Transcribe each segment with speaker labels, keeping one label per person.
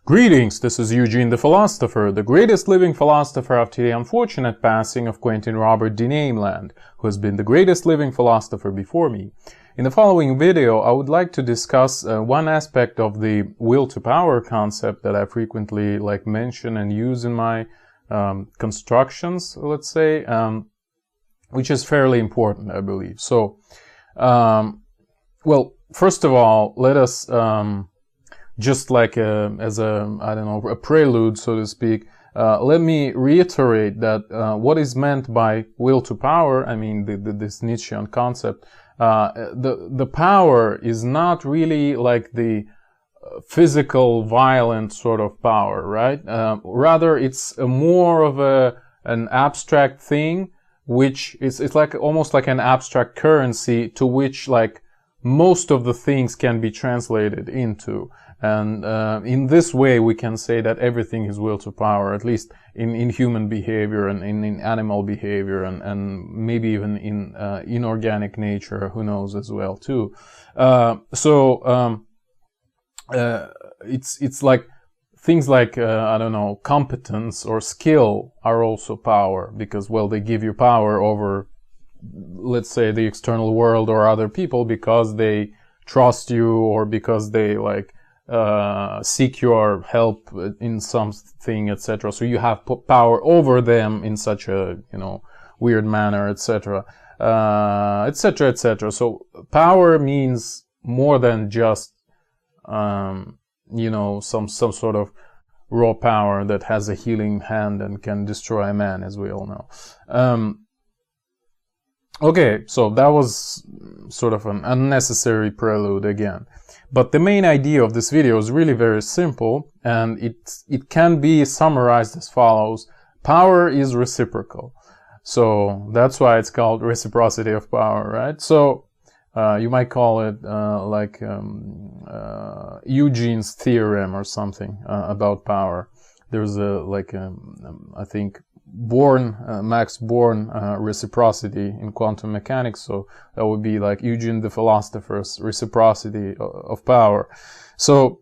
Speaker 1: Greetings, this is Eugene the Philosopher, the greatest living philosopher after the unfortunate passing of Quentin Robert de Nameland, who has been the greatest living philosopher before me. In the following video, I would like to discuss one aspect of the will to power concept that I frequently mention and use in my constructions, let's say, which is fairly important, I believe. So, well, first of all, let us just as a prelude, so to speak, let me reiterate that what is meant by will to power, I mean this Nietzschean concept, the power is not really like the physical, violent sort of power, right? Rather, it's more of an abstract thing, which it's like almost like an abstract currency to which most of the things can be translated into. And in this way, we can say that everything is will to power, at least in human behavior and in animal behavior and maybe even in inorganic nature, who knows, as well too. It's like things like I don't know, competence or skill are also power, because, well, they give you power over, let's say, the external world or other people because they trust you or because they seek your help in something, etc. So you have power over them in such a, weird manner, etc., etc., etc. So power means more than just, some sort of raw power that has a healing hand and can destroy a man, as we all know. Okay, so that was sort of an unnecessary prelude again. But the main idea of this video is really very simple, and it can be summarized as follows. Power is reciprocal. So that's why it's called reciprocity of power, right? So you might call it Eugene's theorem or something about power. There's I think Max Born reciprocity in quantum mechanics, so that would be like Eugene the Philosopher's reciprocity of power. So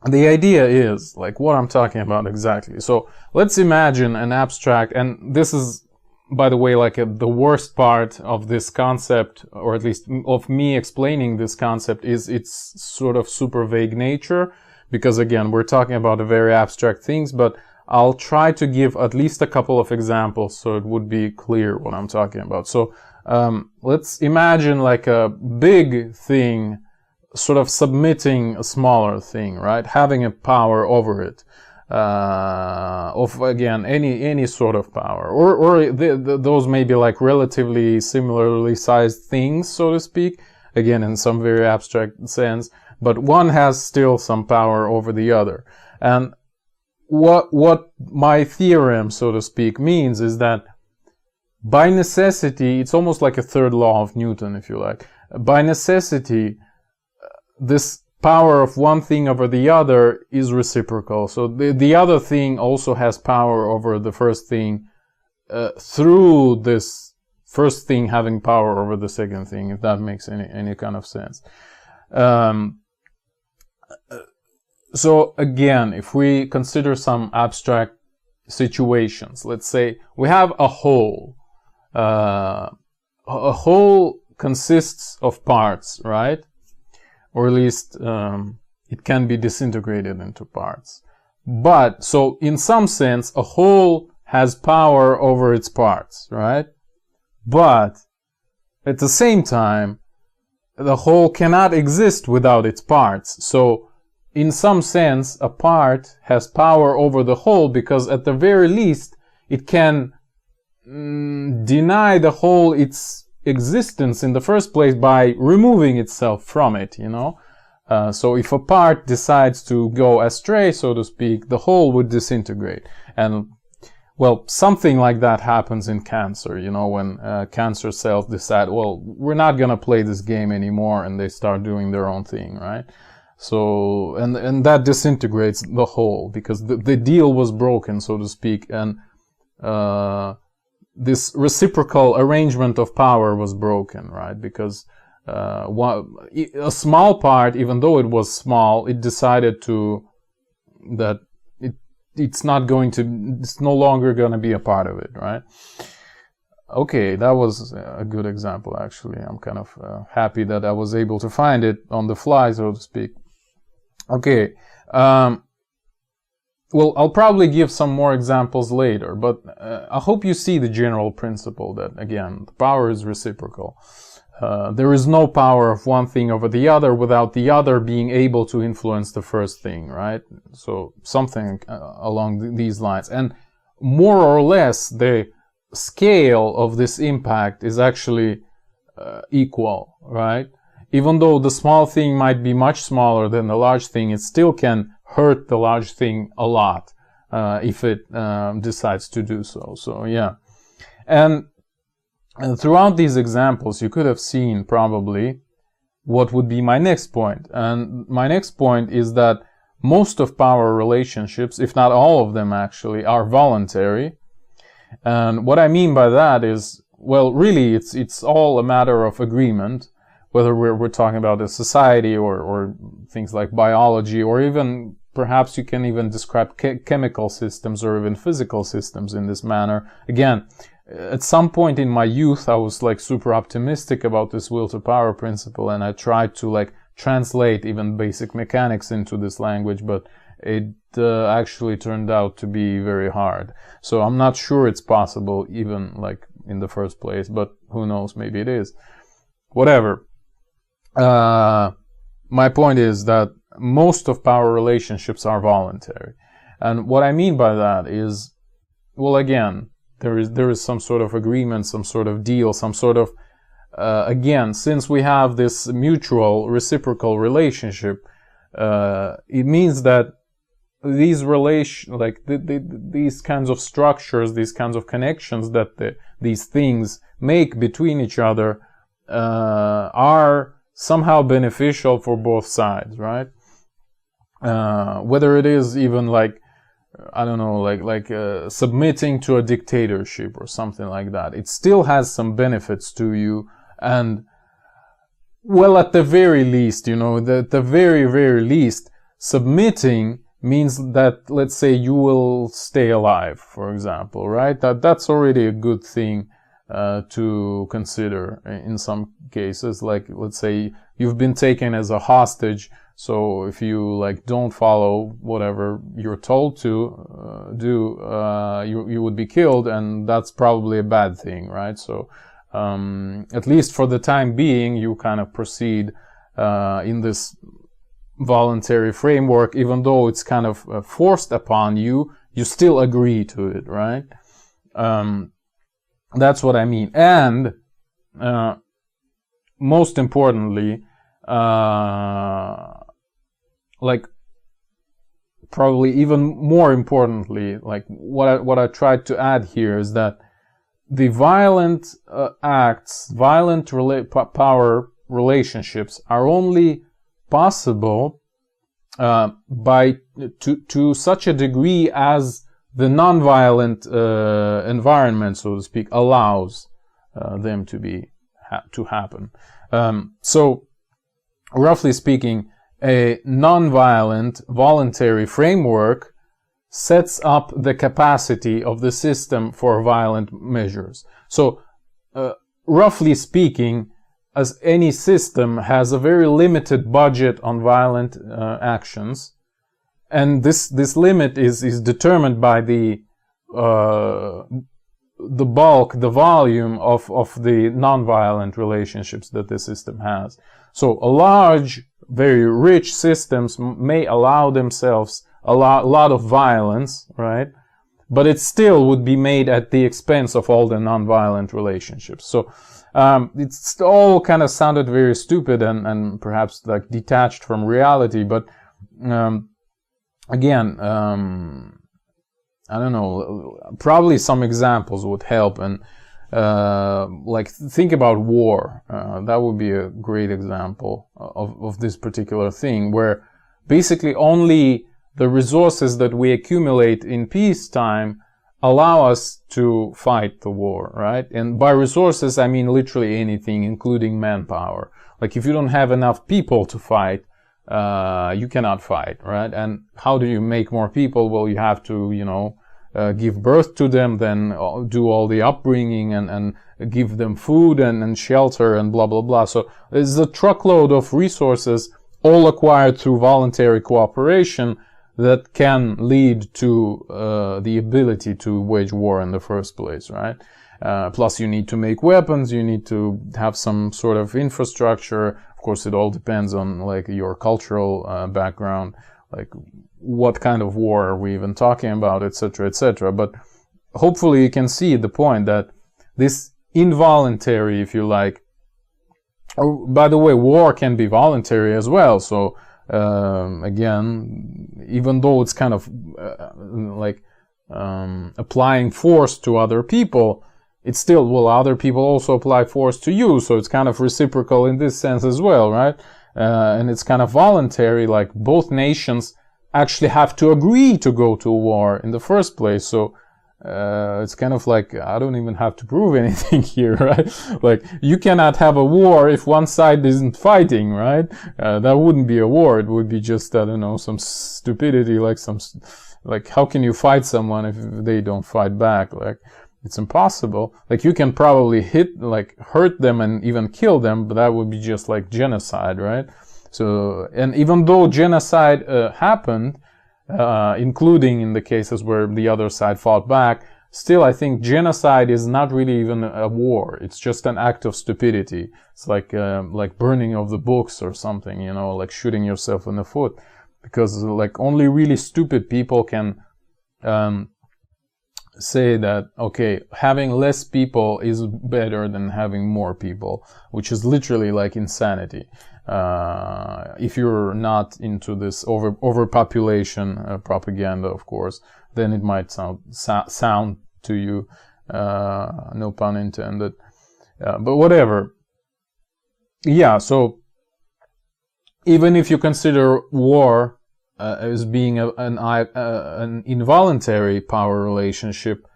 Speaker 1: the idea is what I'm talking about exactly. So let's imagine an abstract, and this is, by the way, the worst part of this concept, or at least of me explaining this concept, is its sort of super vague nature, because again, we're talking about very abstract things, but I'll try to give at least a couple of examples so it would be clear what I'm talking about. So let's imagine a big thing sort of submitting a smaller thing, right? Having a power over it. Of, again, any sort of power. Or those may be relatively similarly sized things, so to speak. Again, in some very abstract sense. But one has still some power over the other. And what my theorem, so to speak, means is that by necessity, it's almost like a third law of Newton, if you like. By necessity, this power of one thing over the other is reciprocal. So the other thing also has power over the first thing through this first thing having power over the second thing, if that makes any kind of sense. So again, if we consider some abstract situations, let's say we have a whole. A whole consists of parts, right? Or at least it can be disintegrated into parts. But, so in some sense, a whole has power over its parts, right? But at the same time, the whole cannot exist without its parts. So in some sense, a part has power over the whole, because at the very least, it can deny the whole its existence in the first place by removing itself from it, So if a part decides to go astray, so to speak, the whole would disintegrate. And, well, something like that happens in cancer, when cancer cells decide, well, we're not going to play this game anymore, and they start doing their own thing, right? So, and that disintegrates the whole, because the deal was broken, so to speak, and this reciprocal arrangement of power was broken, right? Because a small part, even though it was small, it decided to that it's no longer going to be a part of it, right? Okay, that was a good example, actually. I'm kind of happy that I was able to find it on the fly, so to speak. Okay, well, I'll probably give some more examples later, but I hope you see the general principle that, again, the power is reciprocal. There is no power of one thing over the other without the other being able to influence the first thing, right? So something along these lines. And more or less, the scale of this impact is actually equal, right? Even though the small thing might be much smaller than the large thing, it still can hurt the large thing a lot if it decides to do so. So, yeah. And throughout these examples, you could have seen probably what would be my next point. And my next point is that most of power relationships, if not all of them actually, are voluntary. And what I mean by that is, well, really, it's all a matter of agreement, whether we're talking about a society or things like biology, or even perhaps you can even describe chemical systems or even physical systems in this manner. Again, at some point in my youth, I was like super optimistic about this will to power principle, and I tried to like translate even basic mechanics into this language, but it actually turned out to be very hard. So I'm not sure it's possible even like in the first place, but who knows, maybe it is. Whatever. My point is that most of power relationships are voluntary. And what I mean by that is, well, again, there is some sort of agreement, some sort of deal, some sort of, again, since we have this mutual reciprocal relationship, it means that these these kinds of structures, these kinds of connections that these things make between each other, are somehow beneficial for both sides, right? Whether it is even like, I don't know, like submitting to a dictatorship or something like that, it still has some benefits to you. And, well, at the very least, you know, at the very, very least, submitting means that, let's say, you will stay alive, for example, right? That's already a good thing to consider in some cases. Like, let's say you've been taken as a hostage, so if you like don't follow whatever you're told to do, you would be killed, and that's probably a bad thing, right? So at least for the time being, you kind of proceed in this voluntary framework, even though it's kind of forced upon you, you still agree to it, right? That's what I mean. And most importantly, like probably even more importantly, like what I tried to add here is that the violent acts, violent power relationships are only possible to such a degree as the non-violent environment, so to speak, allows them to happen. So, roughly speaking, a non-violent voluntary framework sets up the capacity of the system for violent measures. So, roughly speaking, as any system has a very limited budget on violent actions, and this limit is determined by the bulk, the volume of the non-violent relationships that the system has. So a large, very rich systems may allow themselves a lot of violence, right? But it still would be made at the expense of all the non-violent relationships. So it's all kind of sounded very stupid and perhaps like detached from reality, but again, I don't know, probably some examples would help. And like think about war. That would be a great example of this particular thing, where basically only the resources that we accumulate in peacetime allow us to fight the war, right? And by resources, I mean literally anything, including manpower. Like if you don't have enough people to fight, you cannot fight, right? And how do you make more people? Well, you have to, you know, give birth to them, then do all the upbringing and give them food and shelter and blah, blah, blah. So there's a truckload of resources all acquired through voluntary cooperation that can lead to the ability to wage war in the first place, right? Plus you need to make weapons, you need to have some sort of infrastructure. Of course, it all depends on like your cultural background, like what kind of war are we even talking about, etc., etc. But hopefully you can see the point that this involuntary, if you like, oh, by the way, war can be voluntary as well. So again, even though it's kind of applying force to other people, it's still, well, other people also apply force to you, so it's kind of reciprocal in this sense as well, right? And it's kind of voluntary, like both nations actually have to agree to go to war in the first place. So it's kind of like, I don't even have to prove anything here, right? Like, you cannot have a war if one side isn't fighting, right? That wouldn't be a war. It would be just, I don't know, some stupidity, like how can you fight someone if they don't fight back? Like, it's impossible. Like, you can probably hurt them and even kill them, but that would be just like genocide, right? So, and even though genocide happened, including in the cases where the other side fought back, still I think genocide is not really even a war. It's just an act of stupidity. It's like burning of the books or something, you know, like shooting yourself in the foot. Because like only really stupid people can say that, okay, having less people is better than having more people, which is literally like insanity. If you're not into this overpopulation propaganda, of course, then it might sound to you, no pun intended, but whatever. Yeah, so even if you consider war as being an involuntary power relationship,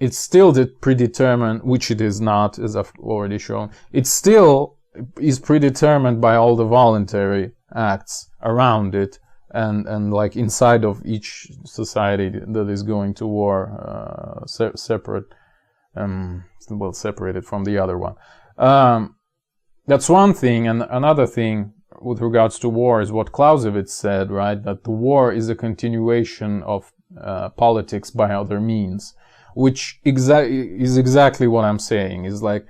Speaker 1: it's still predetermined, which it is not, as I've already shown. It still is predetermined by all the voluntary acts around it, and like inside of each society that is going to war, separated from the other one. That's one thing, and another thing with regards to war is what Clausewitz said, right? That the war is a continuation of politics by other means, which is exactly what I'm saying. Is like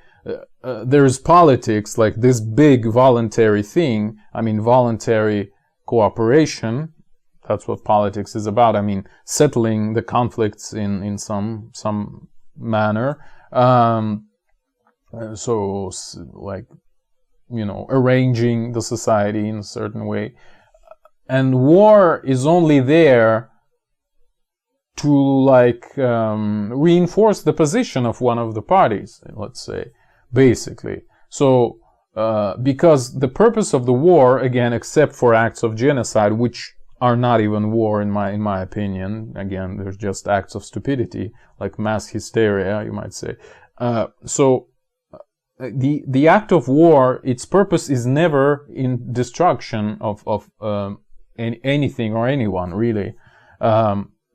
Speaker 1: there's politics, like this big voluntary thing. I mean, voluntary cooperation. That's what politics is about. I mean, settling the conflicts in some manner. So like, you know, arranging the society in a certain way. And war is only there to like reinforce the position of one of the parties, let's say, basically. So because the purpose of the war, again, except for acts of genocide, which are not even war in my opinion, again, there's just acts of stupidity, like mass hysteria, you might say. So the act of war, its purpose is never in destruction of anything or anyone, really.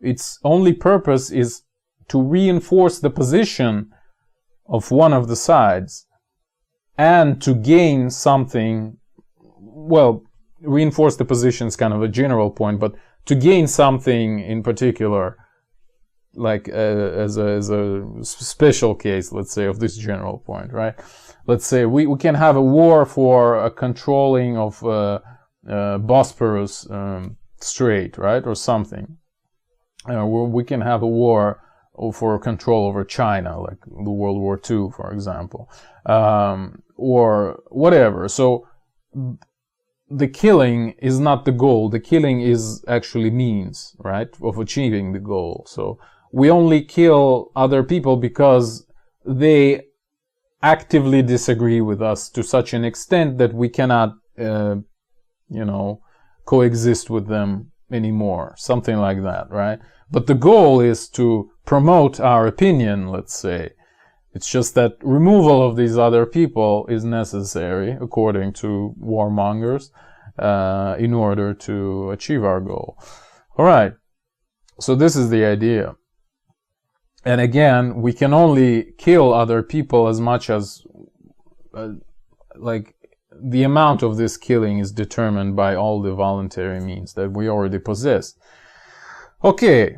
Speaker 1: Its only purpose is to reinforce the position of one of the sides and to gain something. Well, reinforce the position is kind of a general point, but to gain something in particular, like as a special case, let's say, of this general point, right? Let's say we can have a war for a controlling of Bosporus Strait, right, or something. We can have a war for control over China, like the World War II, for example, or whatever. So the killing is not the goal. The killing is actually means, right, of achieving the goal. So we only kill other people because they actively disagree with us to such an extent that we cannot, coexist with them anymore. Something like that, right? But the goal is to promote our opinion, let's say. It's just that removal of these other people is necessary, according to warmongers. in order to achieve our goal. All right. So this is the idea. And again, we can only kill other people as much as, like, the amount of this killing is determined by all the voluntary means that we already possess. Okay.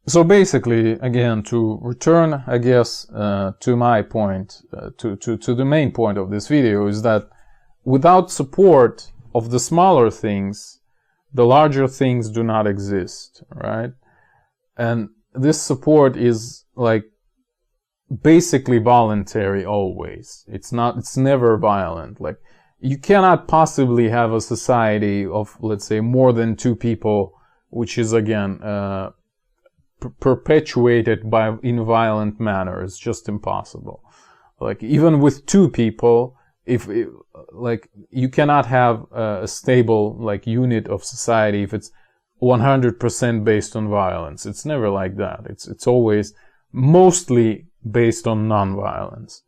Speaker 1: So basically, again, to return, I guess, to my point, to the main point of this video, is that without support of the smaller things, the larger things do not exist, right? And this support is like basically voluntary always. It's never violent. Like, you cannot possibly have a society of, let's say, more than 2 people, which is again perpetuated in violent manner. It's just impossible. Like, even with 2 people, like, you cannot have a stable, like, unit of society if it's 100% based on violence. It's never like that. It's always mostly based on non-violence.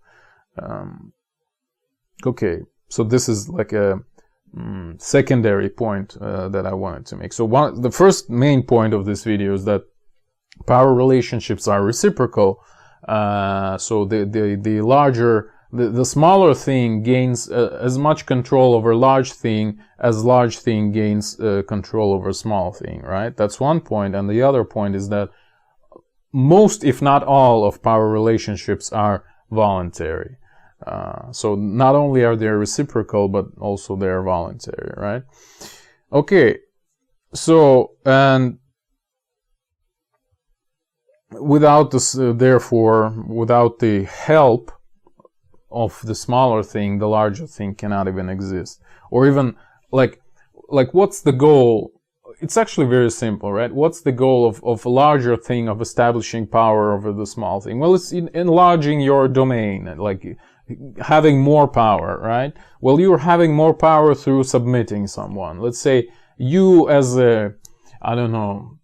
Speaker 1: Okay, so this is like a secondary point that I wanted to make. So the first main point of this video is that power relationships are reciprocal. So the larger, the smaller thing gains as much control over large thing as large thing gains control over small thing, right? That's one point. And the other point is that most, if not all, of power relationships are voluntary. So not only are they reciprocal, but also they're voluntary, right? Okay. So, and without this, therefore, without the help of the smaller thing, the larger thing cannot even exist. Or even, like what's the goal? It's actually very simple, right? What's the goal of a larger thing, of establishing power over the small thing? Well, it's enlarging your domain, like having more power, right? Well, you're having more power through submitting someone. Let's say you, as a, I don't know,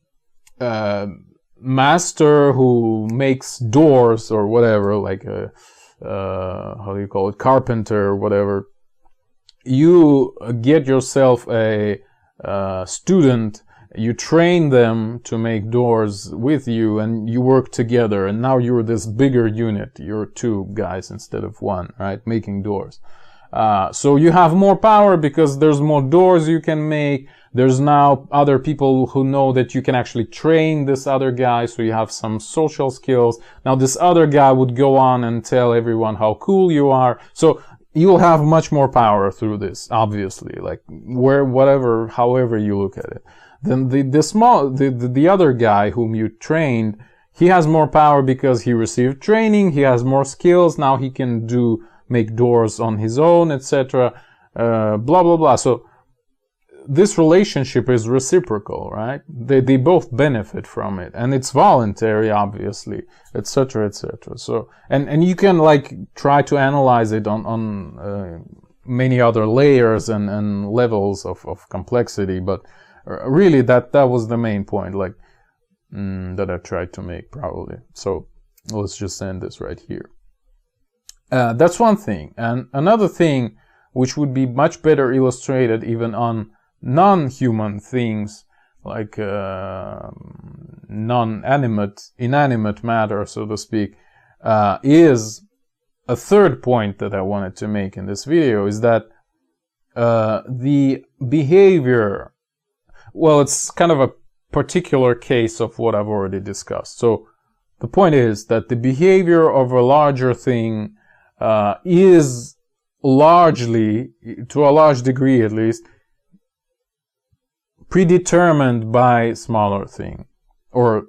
Speaker 1: master who makes doors or whatever, like a, how do you call it, carpenter or whatever, you get yourself a student, you train them to make doors with you, and you work together, and now you're this bigger unit. You're 2 guys instead of 1, right, making doors. So you have more power because there's more doors you can make. There's now other people who know that you can actually train this other guy, so you have some social skills. Now this other guy would go on and tell everyone how cool you are. So you'll have much more power through this, obviously, like however you look at it. Then the other guy whom you trained, he has more power because he received training, he has more skills, now he can make doors on his own, etc. Blah, blah, blah. So this relationship is reciprocal, right? They both benefit from it, and it's voluntary, obviously, etc., etc. So, and you can, like, try to analyze it on many other layers and levels of complexity, but really that was the main point, like, that I tried to make, probably. So let's just end this right here. That's one thing. And another thing, which would be much better illustrated even on non-human things, like inanimate matter, so to speak, is a third point that I wanted to make in this video, is that the behavior, well, it's kind of a particular case of what I've already discussed. So the point is that the behavior of a larger thing is largely, to a large degree at least, predetermined by smaller thing, or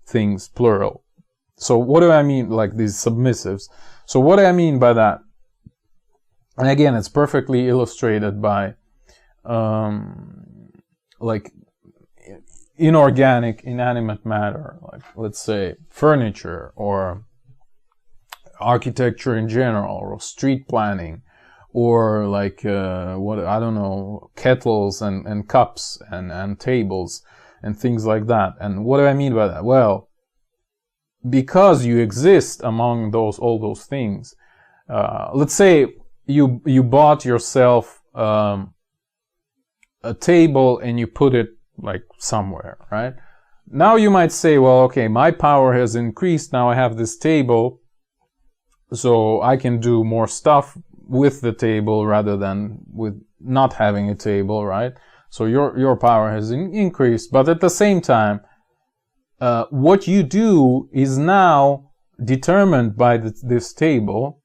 Speaker 1: things, plural. So what do I mean, like these submissives? So what do I mean by that? And again, it's perfectly illustrated by like inorganic, inanimate matter, like, let's say, furniture or architecture in general, or street planning, or like what, I don't know, kettles and cups and tables and things like that. And what do I mean by that? Well, because you exist among all those things, let's say you bought yourself a table and you put it like somewhere, right? Now you might say, well, okay, my power has increased. Now I have this table, so I can do more stuff with the table rather than with not having a table, right? So your power has increased, but at the same time, what you do is now determined by this table,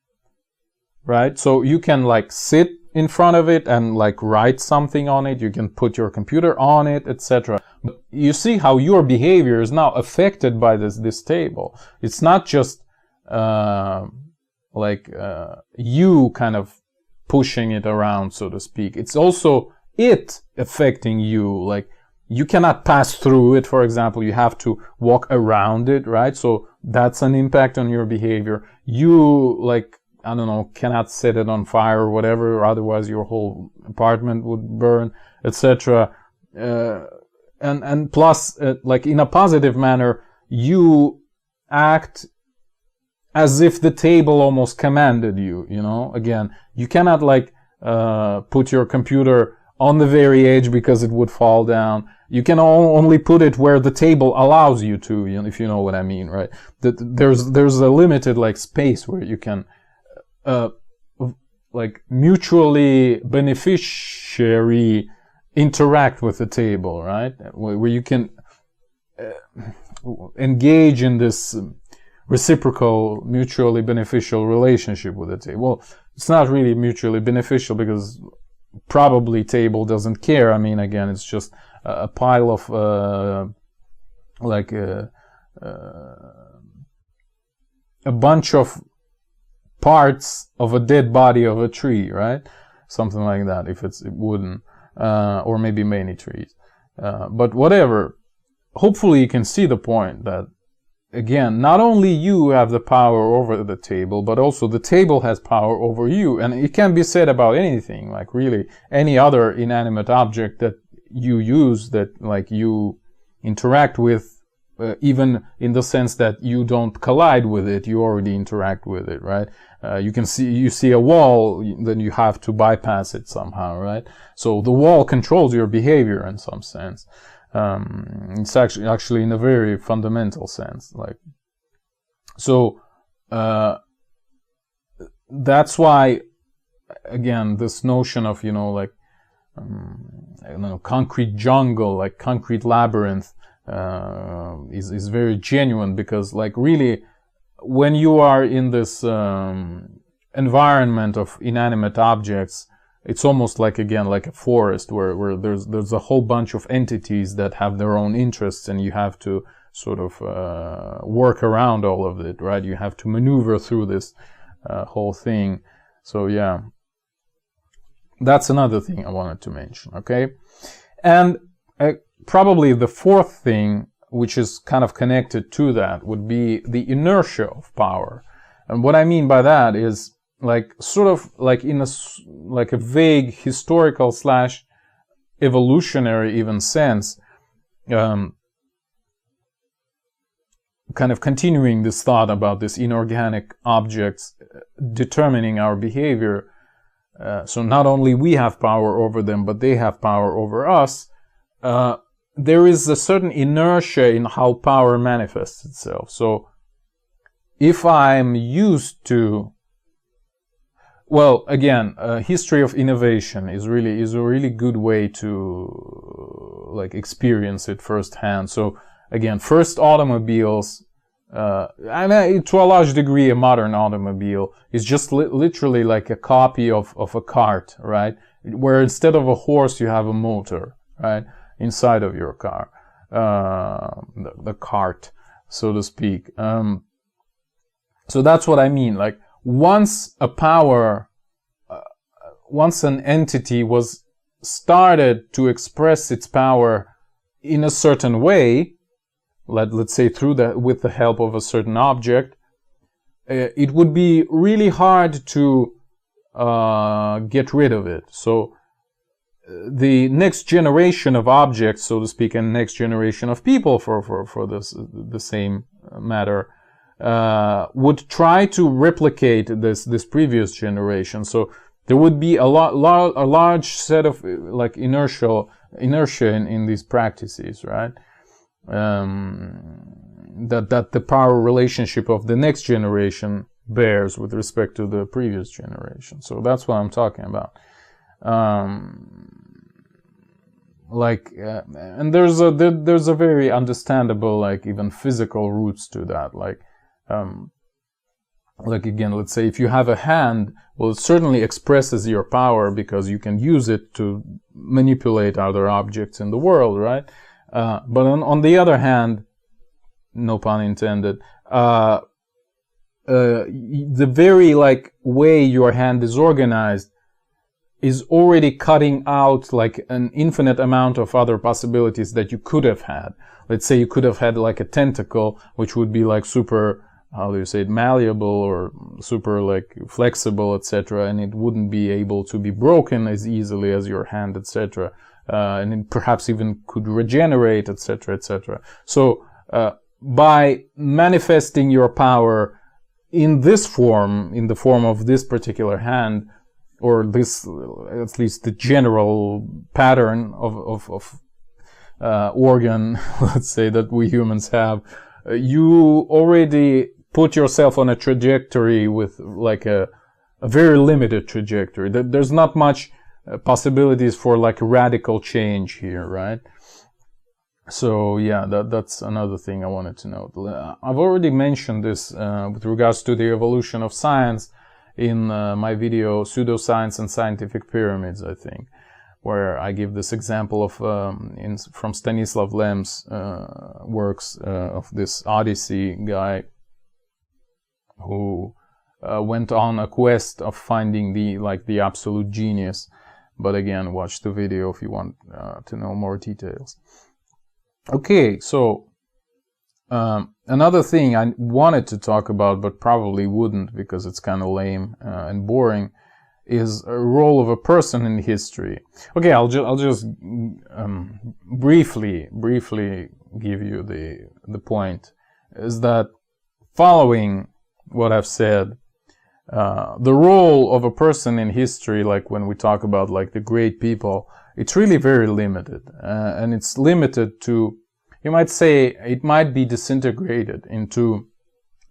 Speaker 1: right? So you can like sit in front of it and like write something on it. You can put your computer on it, etc. But you see how your behavior is now affected by this table. It's not just you kind of pushing it around, so to speak. It's also it affecting you. Like, you cannot pass through it, for example. You have to walk around it, right? So that's an impact on your behavior. You, like, I don't know, cannot set it on fire or whatever, otherwise your whole apartment would burn, etc. And plus, like, in a positive manner, you act as if the table almost commanded you, you know? Again, you cannot, like, put your computer on the very edge because it would fall down. You can only put it where the table allows you to, you know, if you know what I mean, right? There's a limited, like, space where you can like, mutually beneficiary interact with the table, right? Where you can engage in this reciprocal, mutually beneficial relationship with the table. Well, it's not really mutually beneficial because probably table doesn't care. I mean, again, it's just a pile of a bunch of parts of a dead body of a tree, right? Something like that, if it's wooden, or maybe many trees. But whatever, hopefully you can see the point that, again, not only you have the power over the table, but also the table has power over you. And it can be said about anything, like really any other inanimate object that you use, that like you interact with, even in the sense that you don't collide with it, you already interact with it, right? You see a wall, then you have to bypass it somehow, right? So the wall controls your behavior in some sense. It's actually in a very fundamental sense, like, so that's why, again, this notion of, you know, like, I don't know, concrete jungle, like concrete labyrinth, is very genuine, because, like, really, when you are in this environment of inanimate objects, it's almost like, again, like a forest where there's a whole bunch of entities that have their own interests, and you have to sort of work around all of it, right? You have to maneuver through this whole thing. So yeah, that's another thing I wanted to mention, okay? And probably the fourth thing, which is kind of connected to that, would be the inertia of power. And what I mean by that is, like, sort of like in a vague historical / evolutionary even sense, kind of continuing this thought about this inorganic objects determining our behavior. So not only we have power over them, but they have power over us. There is a certain inertia in how power manifests itself. So if I'm used to, well, again, history of innovation is a really good way to, like, experience it firsthand. So again, first automobiles, and to a large degree, a modern automobile is just literally like a copy of a cart, right? Where instead of a horse, you have a motor, right, inside of your car, the cart, so to speak. So that's what I mean. Like, once an entity was started to express its power in a certain way, let's say with the help of a certain object, it would be really hard to get rid of it. So the next generation of objects, so to speak, and next generation of people, for the same matter, would try to replicate this previous generation. So there would be a large set of like inertia in these practices, right? That the power relationship of the next generation bears with respect to the previous generation. So that's what I'm talking about. And there's a very understandable, like, even physical roots to that. Like again, let's say if you have a hand, well, it certainly expresses your power because you can use it to manipulate other objects in the world, right? But on the other hand, no pun intended, the very, like, way your hand is organized is already cutting out, like, an infinite amount of other possibilities that you could have had. Let's say you could have had, like, a tentacle, which would be, like, super, how do you say it, malleable, or super, like, flexible, etc., and it wouldn't be able to be broken as easily as your hand, etc., and it perhaps even could regenerate, etc., etc. So by manifesting your power in this form, in the form of this particular hand, or this, at least the general pattern of organ, let's say, that we humans have, you already put yourself on a trajectory with, like, a very limited trajectory. There's not much possibilities for, like, radical change here, right? So yeah, that's another thing I wanted to note. I've already mentioned this with regards to the evolution of science in my video Pseudoscience and Scientific Pyramids, I think, where I give this example of from Stanislav Lem's works of this Odyssey guy who went on a quest of finding the absolute genius. But again, watch the video if you want to know more details. Okay, so another thing I wanted to talk about, but probably wouldn't because it's kind of lame and boring, is a role of a person in history. Okay, I'll just briefly give you the point. Is that following what I've said, the role of a person in history, like when we talk about, like, the great people, it's really very limited, and it's limited to, you might say, it might be disintegrated into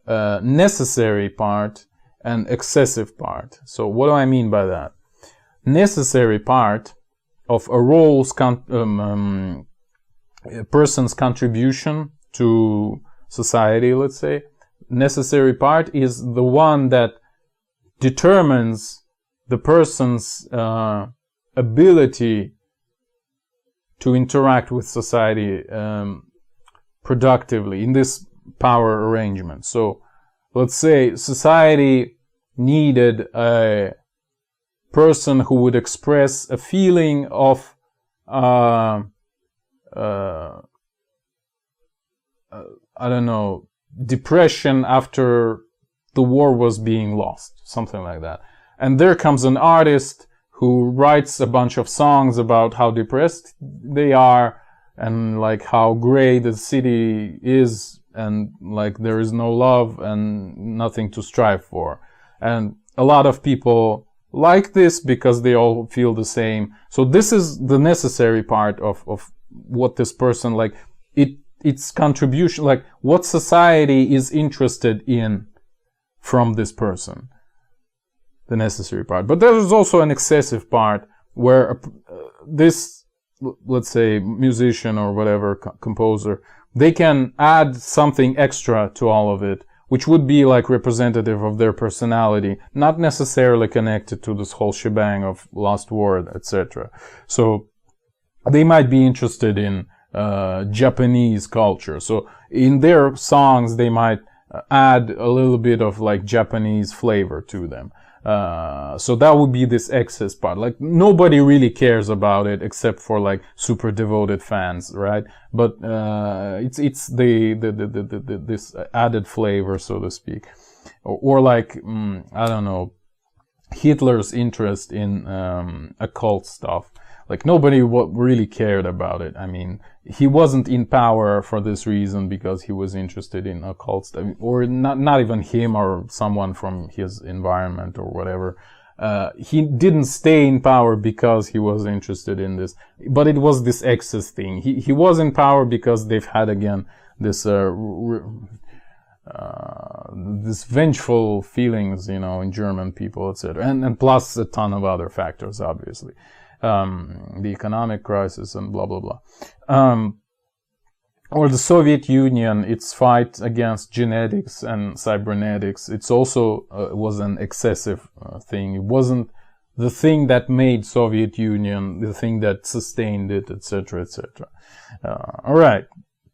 Speaker 1: necessary part and excessive part. So what do I mean by that? Necessary part of a person's contribution to society, let's say. Necessary part is the one that determines the person's ability to interact with society productively in this power arrangement. So let's say society needed a person who would express a feeling of I don't know, depression after the war was being lost, something like that. And there comes an artist who writes a bunch of songs about how depressed they are and, like, how gray the city is and, like, there is no love and nothing to strive for. And a lot of people like this because they all feel the same. So this is the necessary part of what this person, like, its contribution, like what society is interested in from this person. The necessary part. But there's also an excessive part where this, let's say, musician or whatever, composer, they can add something extra to all of it, which would be, like, representative of their personality, not necessarily connected to this whole shebang of lost word, etc. So they might be interested in Japanese culture. So in their songs, they might add a little bit of, like, Japanese flavor to them. So that would be this excess part. Like, nobody really cares about it except for, like, super devoted fans, right? But it's this added flavor, so to speak, or like I don't know, Hitler's interest in occult stuff. Like, nobody really cared about it. I mean, he wasn't in power for this reason because he was interested in occult stuff, or not even him or someone from his environment or whatever. He didn't stay in power because he was interested in this, but it was this excess thing. He was in power because they've had, again, this this vengeful feelings, in German people, etc., and plus a ton of other factors, obviously, the economic crisis and blah blah blah. Or the Soviet Union, its fight against genetics and cybernetics, it's also was an excessive thing. It wasn't the thing that made Soviet Union, the thing that sustained it, etc., etc. All right,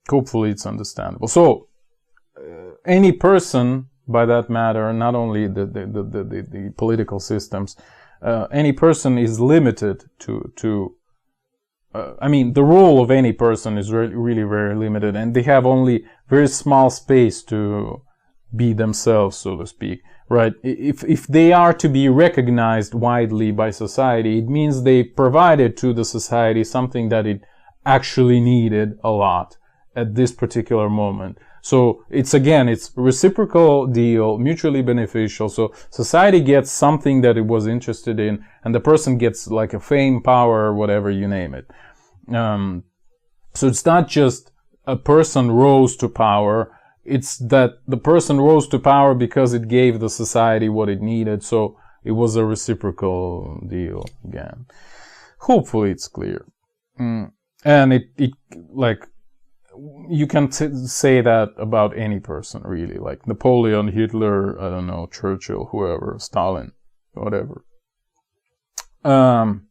Speaker 1: hopefully it's understandable. So any person, by that matter, not only the political systems, any person is limited to the role of any person is really very limited, and they have only very small space to be themselves, so to speak, right? If they are to be recognized widely by society, it means they provided to the society something that it actually needed a lot at this particular moment. So it's reciprocal deal, mutually beneficial. So society gets something that it was interested in, and the person gets like a fame, power, whatever you name it. So it's not just a person rose to power, it's that the person rose to power because it gave the society what it needed. So it was a reciprocal deal again. Hopefully it's clear. And it like, you can say that about any person, really, like Napoleon, Hitler, I don't know, Churchill, whoever, Stalin, whatever. And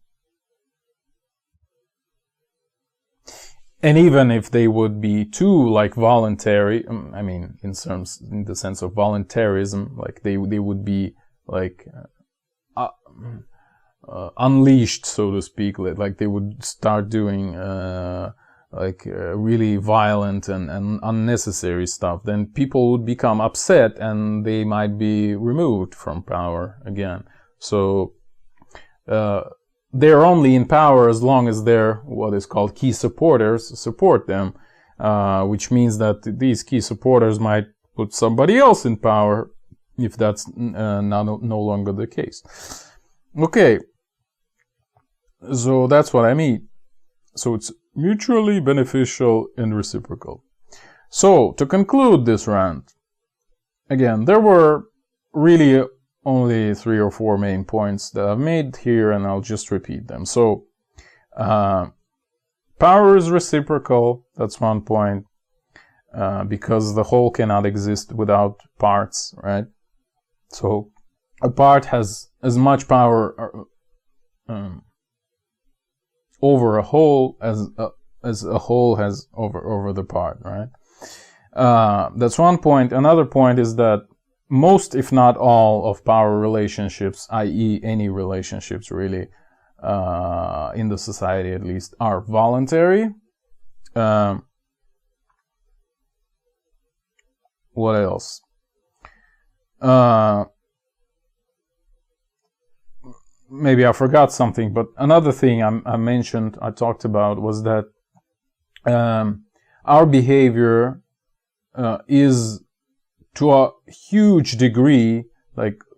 Speaker 1: even if they would be too, like, voluntary, in the sense of voluntarism, like they would be like unleashed, so to speak, like they would start doing really violent and unnecessary stuff, then people would become upset and they might be removed from power again. So they're only in power as long as their what is called key supporters support them, which means that these key supporters might put somebody else in power if that's no longer the case. Okay, so that's what I mean. So it's mutually beneficial and reciprocal. So, to conclude this rant, again, there were really only 3 or 4 main points that I've made here, and I'll just repeat them. So, power is reciprocal, that's one point, because the whole cannot exist without parts, right? So, a part has as much power over a whole as a whole has over the part, right? That's one point. Another point is that most, if not all, of power relationships, i.e. any relationships really, in the society at least, are voluntary. What else? Maybe I forgot something, but another thing I talked about was that our behavior is, to a huge degree,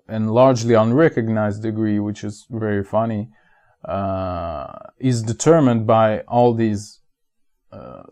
Speaker 1: and largely unrecognized degree, which is very funny, is determined by all these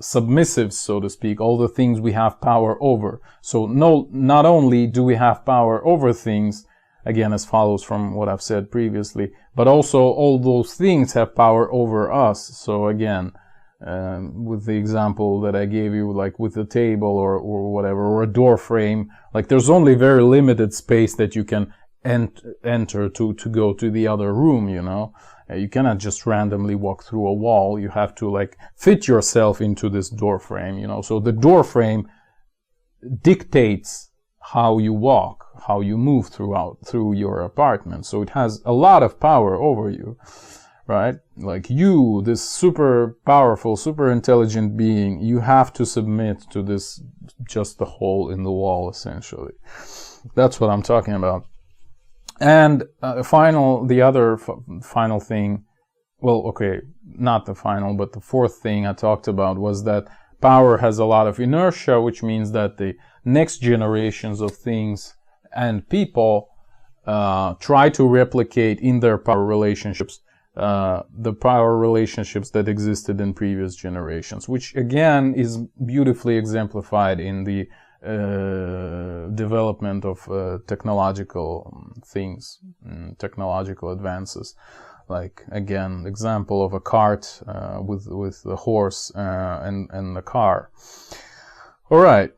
Speaker 1: submissives, so to speak, all the things we have power over. So not only do we have power over things, again, as follows from what I've said previously, but also all those things have power over us. So again, with the example that I gave you, like with a table or whatever, or a door frame, like there's only very limited space that you can enter to go to the other room, you know. You cannot just randomly walk through a wall. You have to like fit yourself into this door frame, you know. So the door frame dictates how you walk, how you move through your apartment. So it has a lot of power over you, right? Like you, this super powerful, super intelligent being, you have to submit to this, just the hole in the wall, essentially. That's what I'm talking about. And the other final thing, well, okay, not the final, but the fourth thing I talked about was that power has a lot of inertia, which means that the next generations of things and people try to replicate in their power relationships the power relationships that existed in previous generations, which again is beautifully exemplified in the development of technological things, technological advances. Like, again, example of a cart with the horse and the car. All right.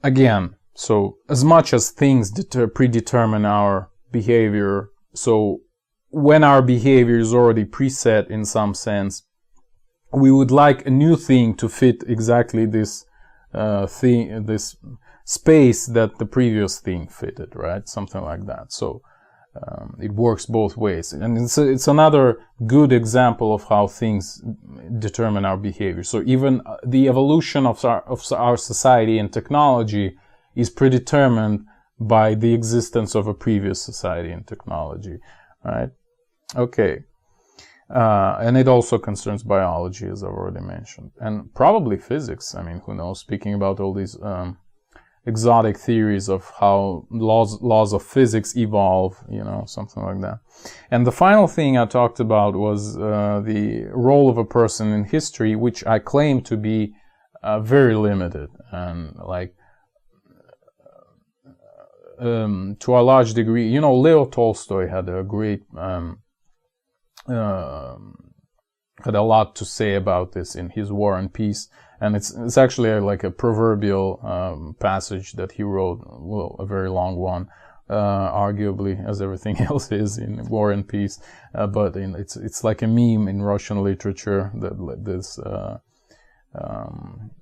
Speaker 1: Again, so as much as things predetermine our behavior, so when our behavior is already preset in some sense, we would like a new thing to fit exactly this thing, this space that the previous thing fitted, right? Something like that. So it works both ways, and it's another good example of how things determine our behavior. So even the evolution of our society and technology is predetermined by the existence of a previous society and technology, right? Okay. And it also concerns biology, as I've already mentioned, and probably physics. I mean, who knows? Speaking about all these exotic theories of how laws of physics evolve, you know, something like that. And the final thing I talked about was the role of a person in history, which I claim to be very limited, and like to a large degree, you know, Leo Tolstoy had a great had a lot to say about this in his War and Peace, and it's actually like a proverbial passage that he wrote, well, a very long one, arguably, as everything else is in War and Peace, but it's like a meme in Russian literature, that this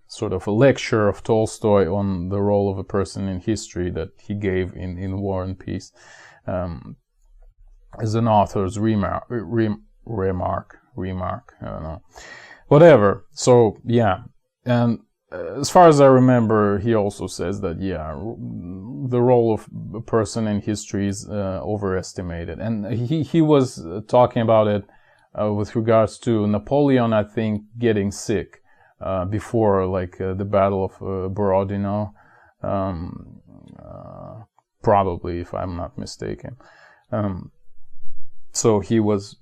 Speaker 1: sort of a lecture of Tolstoy on the role of a person in history that he gave in War and Peace, as an author's remark, I don't know, whatever. So yeah, and as far as I remember, he also says that, yeah, the role of a person in history is overestimated, and he was talking about it with regards to Napoleon, I think, getting sick before like the Battle of Borodino, probably, if I'm not mistaken. So he was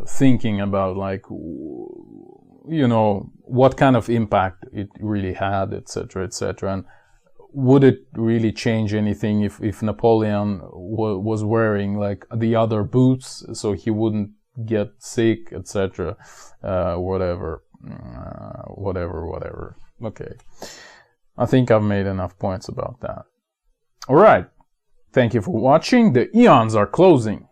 Speaker 1: thinking about, like, you know, what kind of impact it really had, etc., etc., and would it really change anything if Napoleon was wearing like the other boots so he wouldn't get sick, etc., whatever. Okay, I think I've made enough points about that. All right, thank you for watching. The eons are closing.